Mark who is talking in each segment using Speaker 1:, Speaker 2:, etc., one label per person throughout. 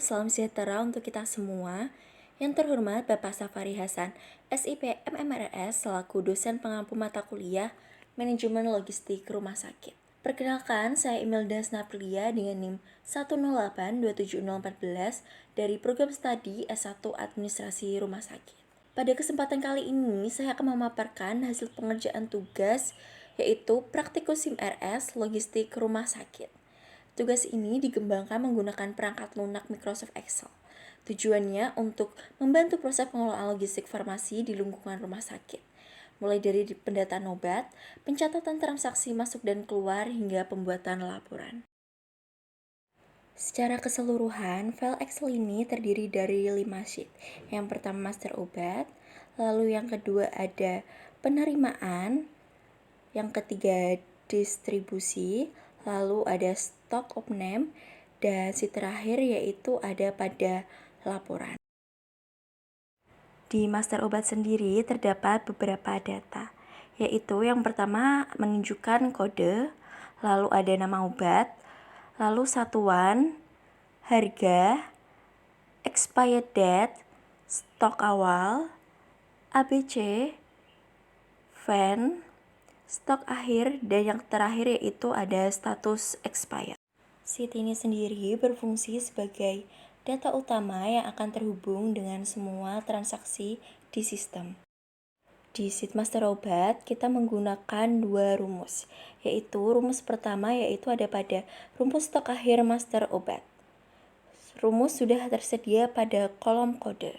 Speaker 1: salam sejahtera untuk kita semua. Yang terhormat Bapak Safari Hasan, SIP MMRS selaku dosen pengampu mata kuliah Manajemen Logistik Rumah Sakit. Perkenalkan, saya Imelda Snaprilia dengan NIM 108276014 dari Program Studi S1 Administrasi Rumah Sakit. Pada kesempatan kali ini, saya akan memaparkan hasil pengerjaan tugas, yaitu Praktikum SIM RS Logistik Rumah Sakit. Tugas ini dikembangkan menggunakan perangkat lunak Microsoft Excel. Tujuannya untuk membantu proses pengelolaan logistik farmasi di lingkungan rumah sakit, mulai dari pendataan obat, pencatatan transaksi masuk dan keluar, hingga pembuatan laporan. Secara keseluruhan, file Excel ini terdiri dari 5 sheet. Yang pertama master obat, lalu yang kedua ada penerimaan, yang ketiga distribusi, lalu ada stock of name, dan si terakhir yaitu ada pada laporan. Di master obat sendiri terdapat beberapa data, yaitu yang pertama menunjukkan kode, lalu ada nama obat, lalu satuan, harga, expired date, stok awal, ABC, VAN, stok akhir, dan yang terakhir yaitu ada status expired. Sheet ini sendiri berfungsi sebagai data utama yang akan terhubung dengan semua transaksi di sistem. Di sheet master obat, kita menggunakan 2 rumus, yaitu rumus pertama yaitu ada pada rumus stok akhir master obat. Rumus sudah tersedia pada kolom kode.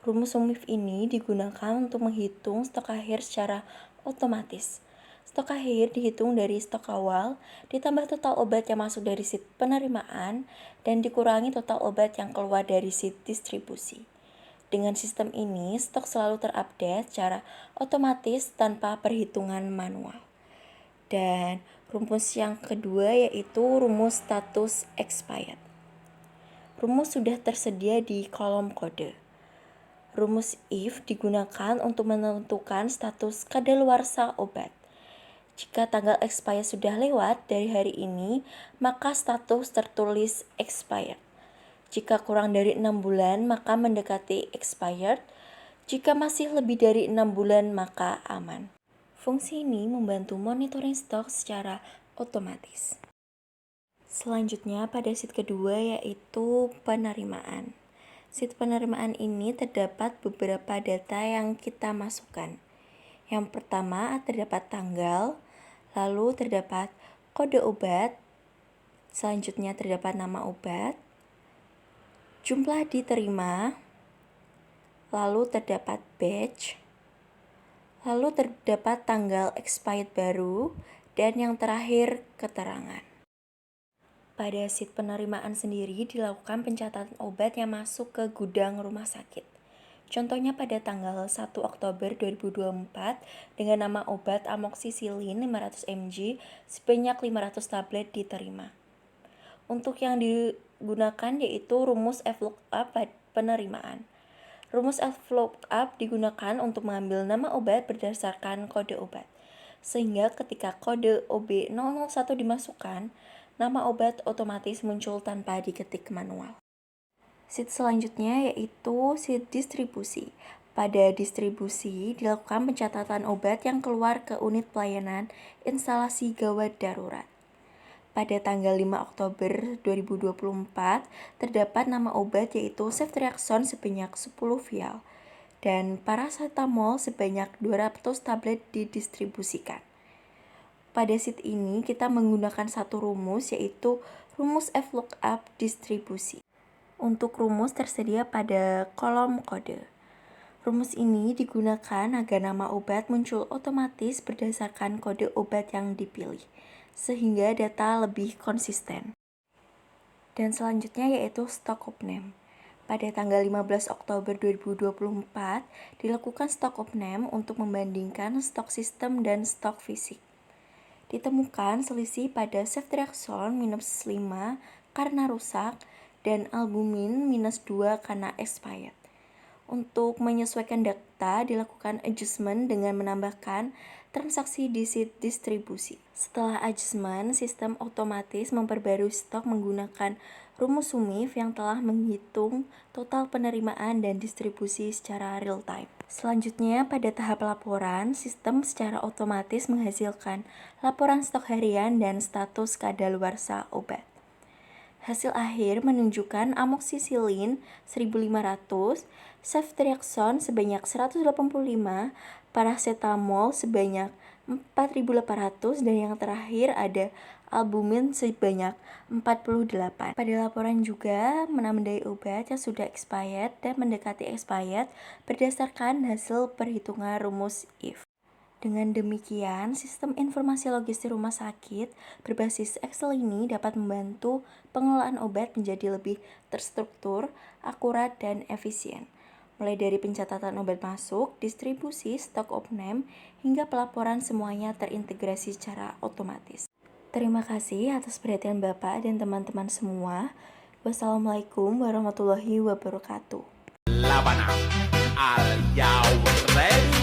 Speaker 1: Rumus SUMIF ini digunakan untuk menghitung stok akhir secara otomatis. Stok akhir dihitung dari stok awal, ditambah total obat yang masuk dari sheet penerimaan, dan dikurangi total obat yang keluar dari sheet distribusi. Dengan sistem ini, stok selalu terupdate secara otomatis tanpa perhitungan manual. Dan rumus yang kedua yaitu rumus status expired. Rumus sudah tersedia di kolom kode. Rumus if digunakan untuk menentukan status kadaluarsa obat. Jika tanggal expired sudah lewat dari hari ini, maka status tertulis expired. Jika kurang dari 6 bulan, maka mendekati expired. Jika masih lebih dari 6 bulan, maka aman. Fungsi ini membantu monitoring stok secara otomatis. Selanjutnya pada sheet kedua yaitu penerimaan. Sheet penerimaan ini terdapat beberapa data yang kita masukkan. Yang pertama terdapat tanggal, lalu terdapat kode obat, selanjutnya terdapat nama obat, jumlah diterima, lalu terdapat batch, lalu terdapat tanggal expired baru, dan yang terakhir keterangan. Pada sheet penerimaan sendiri dilakukan pencatatan obat yang masuk ke gudang rumah sakit. Contohnya pada tanggal 1 Oktober 2024 dengan nama obat amoxicillin 500 mg sebanyak 500 tablet diterima. Untuk yang digunakan yaitu rumus F-lookup penerimaan. Rumus F-lookup digunakan untuk mengambil nama obat berdasarkan kode obat. Sehingga ketika kode OB001 dimasukkan, nama obat otomatis muncul tanpa diketik manual. Sheet selanjutnya yaitu sheet distribusi. Pada distribusi dilakukan pencatatan obat yang keluar ke unit pelayanan instalasi gawat darurat. Pada tanggal 5 Oktober 2024 terdapat nama obat yaitu ceftriaxone sebanyak 10 vial dan paracetamol sebanyak 200 tablet didistribusikan. Pada sheet ini kita menggunakan satu rumus yaitu rumus F-lookup distribusi. Untuk rumus tersedia pada kolom kode. Rumus ini digunakan agar nama obat muncul otomatis berdasarkan kode obat yang dipilih, sehingga data lebih konsisten. Dan selanjutnya yaitu stock of name. Pada tanggal 15 Oktober 2024 dilakukan stock of name untuk membandingkan stok sistem dan stok fisik. Ditemukan selisih pada ceftriaxone -5 karena rusak dan albumin -2 karena expired. Untuk menyesuaikan data dilakukan adjustment dengan menambahkan transaksi di sheet distribusi. Setelah adjustment, sistem otomatis memperbarui stok menggunakan rumus SUMIF yang telah menghitung total penerimaan dan distribusi secara real time. Selanjutnya, pada tahap laporan, sistem secara otomatis menghasilkan laporan stok harian dan status kadaluarsa obat. Hasil akhir menunjukkan amoxicillin 1500, ceftriaxone sebanyak 185, paracetamol sebanyak 4800, dan yang terakhir ada albumin sebanyak 48. Pada laporan juga menandai obat yang sudah expired dan mendekati expired berdasarkan hasil perhitungan rumus IF. Dengan demikian, sistem informasi logistik rumah sakit berbasis Excel ini dapat membantu pengelolaan obat menjadi lebih terstruktur, akurat, dan efisien. Mulai dari pencatatan obat masuk, distribusi, stok opname, hingga pelaporan semuanya terintegrasi secara otomatis. Terima kasih atas perhatian Bapak dan teman-teman semua. Wassalamualaikum warahmatullahi wabarakatuh.
Speaker 2: Labana al Ready.